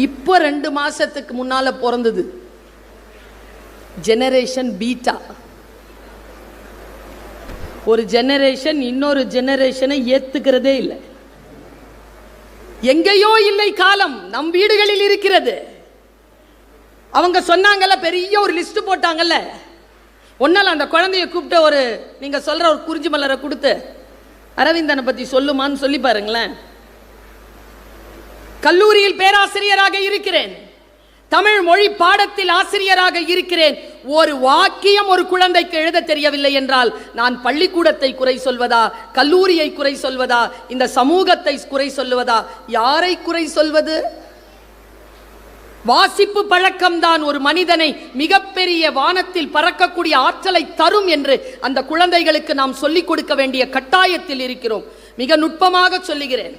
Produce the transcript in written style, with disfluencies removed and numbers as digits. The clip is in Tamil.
இப்போ 2 மாசத்துக்கு முன்னால பிறந்தது ஜெனரேஷன் பீட்டா. ஒரு ஜெனரேஷன் இன்னொரு ஜெனரேஷனை ஏத்துக்கிறதே இல்லை. எங்கேயோ இல்லை காலம், நம் வீடுகளில் இருக்கிறது. அவங்க சொன்னாங்கல்ல, பெரிய ஒரு லிஸ்ட் போட்டாங்கல்ல, ஒன்னால அந்த குழந்தைய கூப்பிட்டு ஒரு நீங்க சொல்ற ஒரு குறிஞ்சி மலரை கொடுத்து அரவிந்தனை பத்தி சொல்லுமான்னு சொல்லி பாருங்களேன். கல்லூரியில் பேராசிரியராக இருக்கிறேன், தமிழ் மொழி பாடத்தில் ஆசிரியராக இருக்கிறேன். ஒரு வாக்கியம் ஒரு குழந்தைக்கு எழுத தெரியவில்லை என்றால் நான் பள்ளிக்கூடத்தை குறை சொல்வதா, கல்லூரியை குறை சொல்வதா, இந்த சமூகத்தை குறை சொல்வதா, யாரை குறை சொல்வது? வாசிப்பு பழக்கம்தான் ஒரு மனிதனை மிகப்பெரிய வானத்தில் பறக்கக்கூடிய ஆற்றலை தரும் என்று அந்த குழந்தைகளுக்கு நாம் சொல்லிக் கொடுக்க வேண்டிய கட்டாயத்தில் இருக்கிறோம். மிக நுட்பமாக சொல்லுகிறேன்.